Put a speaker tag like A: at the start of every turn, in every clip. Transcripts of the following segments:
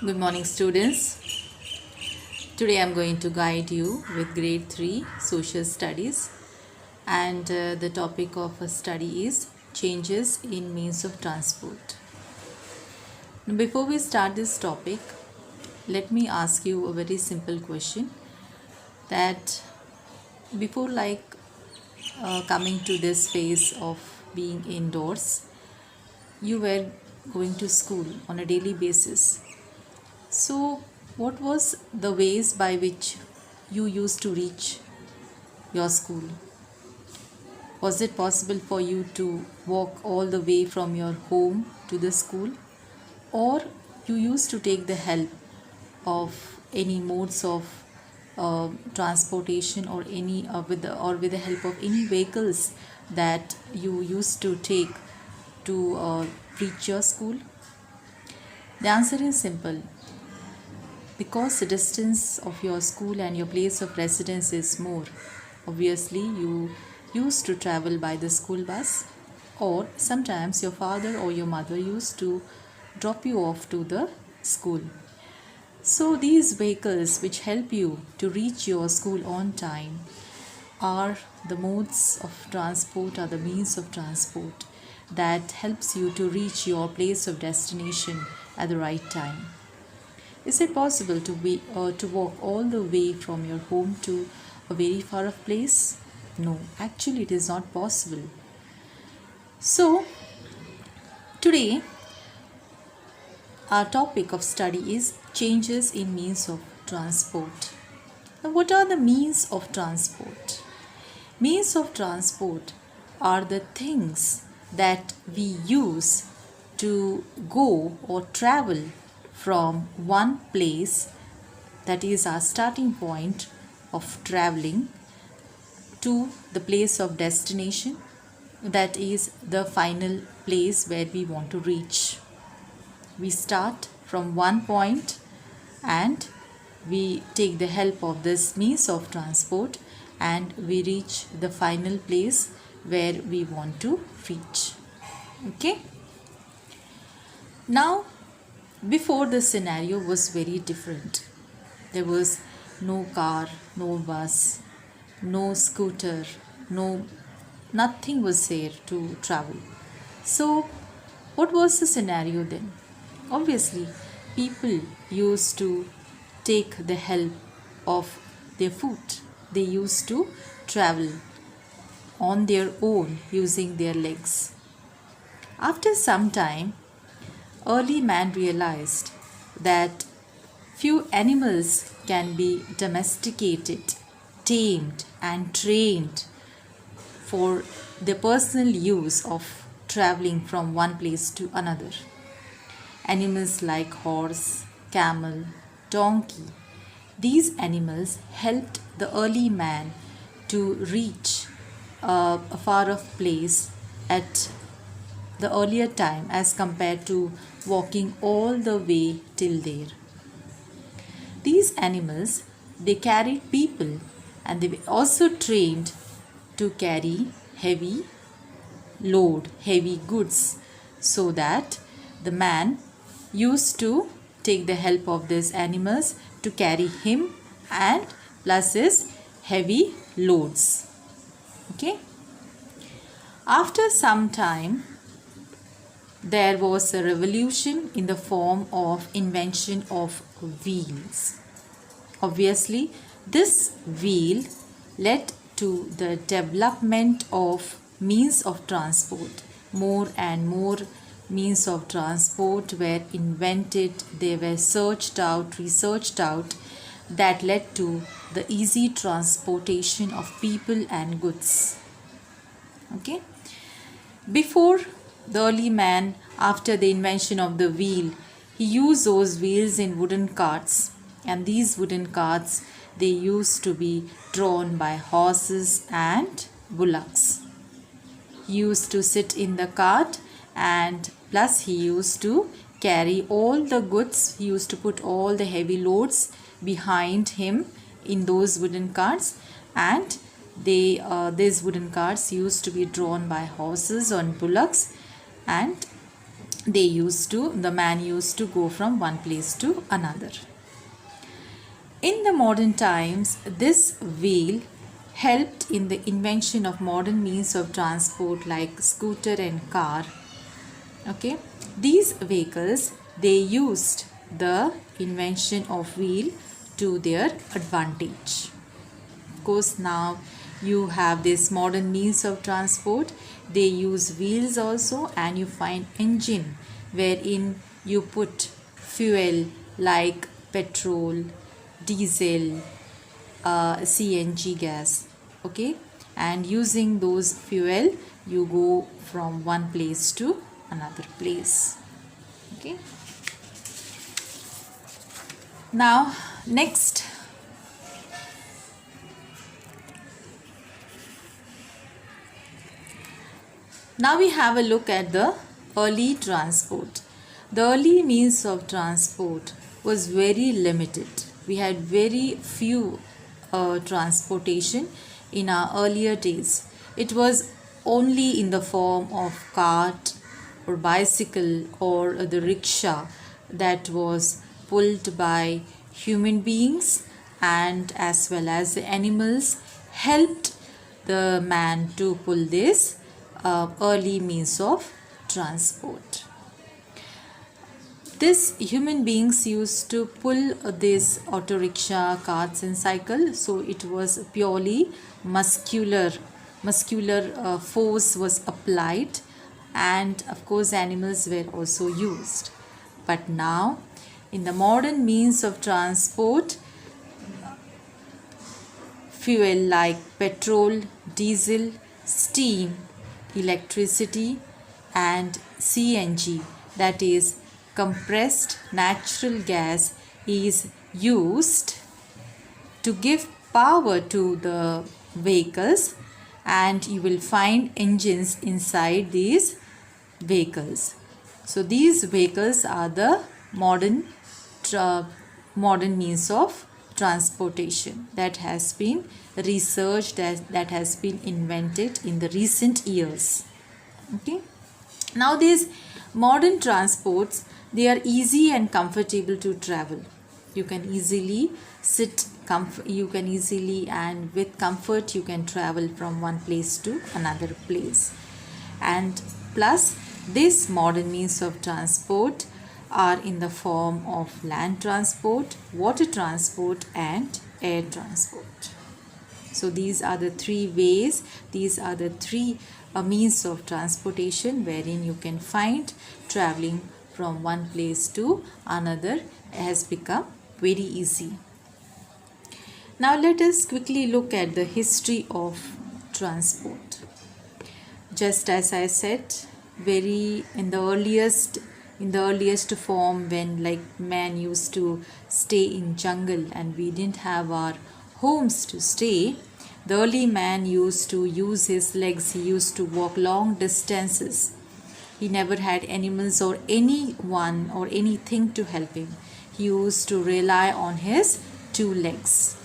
A: Good morning, students. Today I'm going to guide you with grade 3 social studies, and the topic of a study is changes in means of transport. Now, before we start this topic, let me ask you a very simple question that before coming to this phase of being indoors, you were going to school on a daily basis. So, what was the ways by which you used to reach your school? Was it possible for you to walk all the way from your home to the school, or you used to take the help of any modes of transportation, or with the help of any vehicles that you used to take to reach your school? The answer is simple. Because the distance of your school and your place of residence is more, obviously you used to travel by the school bus, or sometimes your father or your mother used to drop you off to the school. So these vehicles which help you to reach your school on time are the modes of transport, are the means of transport that helps you to reach your place of destination at the right time. Is it possible to walk all the way from your home to a very far off place? No, actually it is not possible. So today our topic of study is changes in means of transport. Now, what are the means of transport? Means of transport are the things that we use to go or travel from one place, that is our starting point of traveling, to the place of destination, that is the final place where we want to reach. We start from one point and we take the help of this means of transport and we reach the final place where we want to reach. Okay? Now, before the scenario was very different. There was no car, no bus, no scooter, nothing was there to travel. So, what was the scenario then? Obviously, people used to take the help of their foot. They used to travel on their own using their legs. After some time, early man realized that few animals can be domesticated, tamed, and trained for the personal use of traveling from one place to another. Animals like horse, camel, donkey. These animals helped the early man to reach a far off place at the earlier time as compared to walking all the way till there. These animals, they carried people and they were also trained to carry heavy load, heavy goods, so that the man used to take the help of these animals to carry him and plus his heavy loads. Okay. After some time, there was a revolution in the form of invention of wheels. Obviously, this wheel led to the development of means of transport. More and more means of transport were invented, they were searched out, researched out, that led to the easy transportation of people and goods. Okay. Before the early man, after the invention of the wheel, he used those wheels in wooden carts, and these wooden carts, they used to be drawn by horses and bullocks. He used to sit in the cart, and plus he used to carry all the goods. He used to put all the heavy loads behind him in those wooden carts, and these wooden carts used to be drawn by horses and bullocks, and the man used to go from one place to another. In the modern times, this wheel helped in the invention of modern means of transport like scooter and car. Okay, these vehicles, they used the invention of wheel to their advantage. Of course, now you have this modern means of transport, they use wheels also, and you find engine wherein you put fuel like petrol, diesel, CNG gas. Okay, and using those fuel you go from one place to another place. Okay, now next, now we have a look at the early transport. The early means of transport was very limited. We had very few transportation in our earlier days. It was only in the form of cart or bicycle or the rickshaw that was pulled by human beings, and as well as the animals helped the man to pull this early means of transport. This human beings used to pull this auto rickshaw, carts and cycle, so it was purely muscular force was applied, and of course animals were also used. But now in the modern means of transport, fuel like petrol, diesel, steam, electricity and CNG, that is compressed natural gas, is used to give power to the vehicles, and you will find engines inside these vehicles. So these vehicles are the modern means of transportation that has been researched, that has been invented in the recent years. Okay, now these modern transports, they are easy and comfortable to travel. You can easily sit you can easily and with comfort you can travel from one place to another place. And plus, this modern means of transport are in the form of land transport, water transport and air transport. So these are the three ways, these are the three means of transportation wherein you can find traveling from one place to another has become very easy. Now let us quickly look at the history of transport. Just as I said, very in the earliest form, when like man used to stay in jungle and we didn't have our homes to stay, the early man used to use his legs. He used to walk long distances. He never had animals or anyone or anything to help him. He used to rely on his two legs.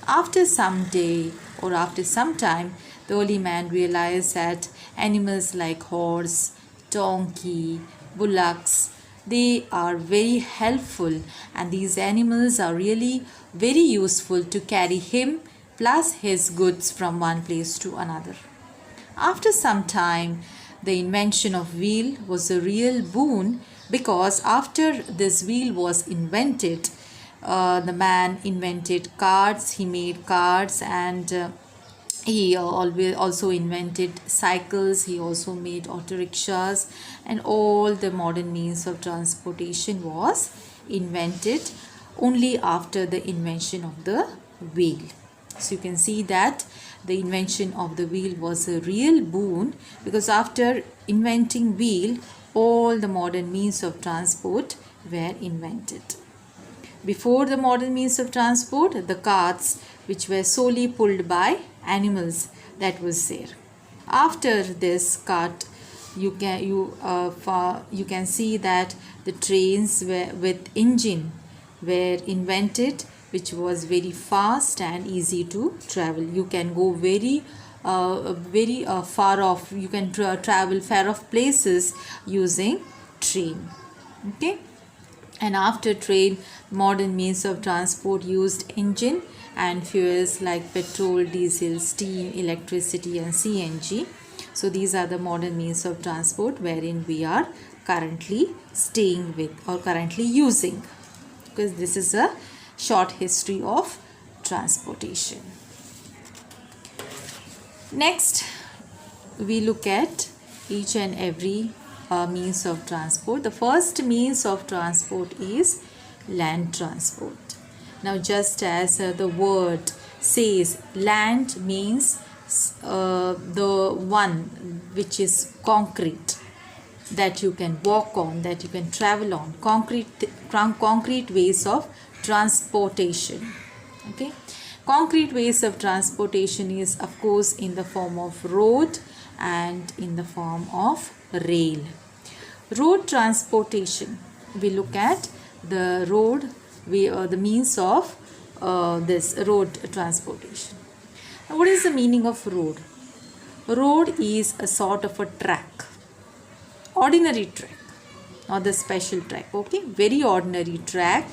A: After some day or after some time, the early man realized that animals like horse, donkey, bullocks, they are very helpful, and these animals are really very useful to carry him plus his goods from one place to another. After some time, the invention of wheel was a real boon, because after this wheel was invented, the man invented carts, he made carts, and he also invented cycles, he also made auto rickshaws, and all the modern means of transportation was invented only after the invention of the wheel. So you can see that the invention of the wheel was a real boon, because after inventing wheel, all the modern means of transport were invented. Before the modern means of transport, the carts, which were solely pulled by animals, that was there. After this cart, you can see that the trains with engine were invented, which was very fast and easy to travel. You can go very far off. You can travel far off places using train. Okay, and after train, modern means of transport used engine and fuels like petrol, diesel, steam, electricity and CNG. So these are the modern means of transport wherein we are currently staying with or currently using, because this is a short history of transportation. Next, we look at each and every means of transport. The first means of transport is land transport. Now, just as the word says, land means the one which is concrete, that you can walk on, that you can travel on, concrete ways of transportation. Okay, concrete ways of transportation is of course in the form of road and in the form of rail. Road transportation, we look at the road, the means of this road transportation. Now, what is the meaning of road? Road is a sort of a track, ordinary track, not the special track. Okay, very ordinary track.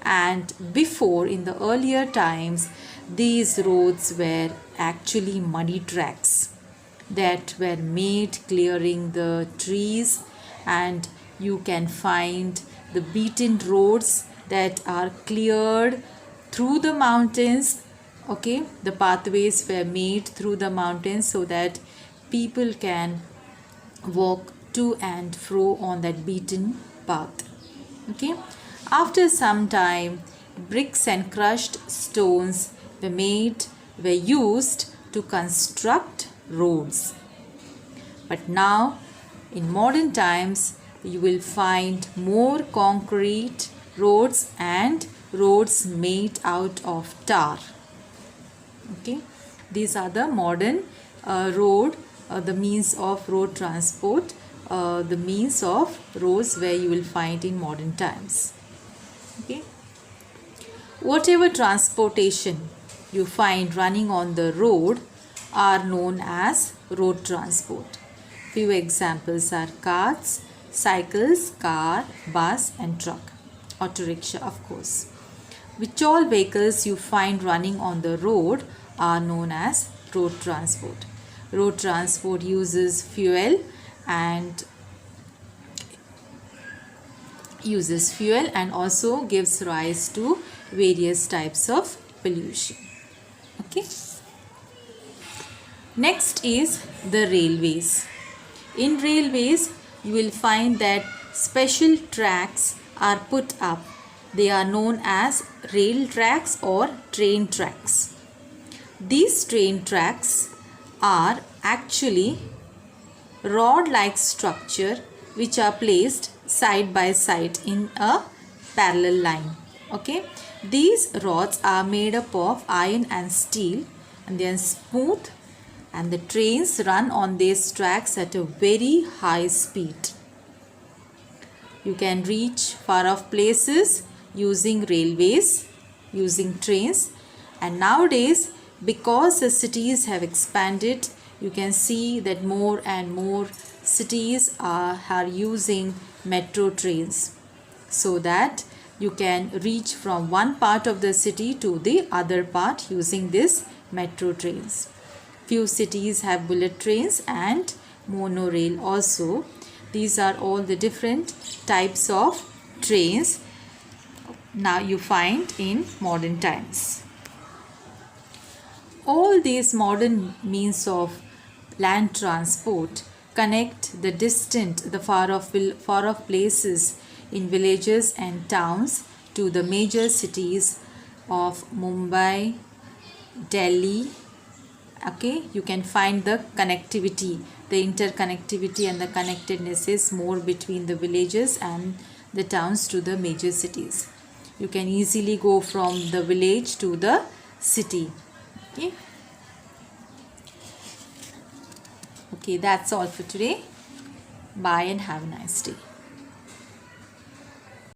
A: And before, in the earlier times, these roads were actually muddy tracks that were made clearing the trees, and you can find the beaten roads that are cleared through the mountains. Okay, the pathways were made through the mountains so that people can walk to and fro on that beaten path. Okay, after some time, bricks and crushed stones were used to construct roads. But now, in modern times, you will find more concrete roads and roads made out of tar. Okay, these are the modern the means of road transport, the means of roads where you will find in modern times. Okay, whatever transportation you find running on the road are known as road transport. Few examples are carts, cycles, car, bus and truck, auto rickshaw of course. Which all vehicles you find running on the road are known as road transport. Road transport uses fuel and also gives rise to various types of pollution. Okay. Next is the railways. In railways, you will find that special tracks are put up. They are known as rail tracks or train tracks. These train tracks are actually rod-like structure which are placed side by side in a parallel line. Okay, these rods are made up of iron and steel and they are smooth, and the trains run on these tracks at a very high speed. You can reach far off places using railways, using trains, and nowadays because the cities have expanded, you can see that more and more cities are using metro trains so that you can reach from one part of the city to the other part using this metro trains. Few cities have bullet trains and monorail also. These are all the different types of trains now you find in modern times. All these modern means of land transport connect the distant, the far off places in villages and towns to the major cities of Mumbai, Delhi. Okay, you can find the connectivity, the interconnectivity and the connectedness is more between the villages and the towns to the major cities. You can easily go from the village to the city. Okay. Okay, that's all for today. Bye and have a nice day.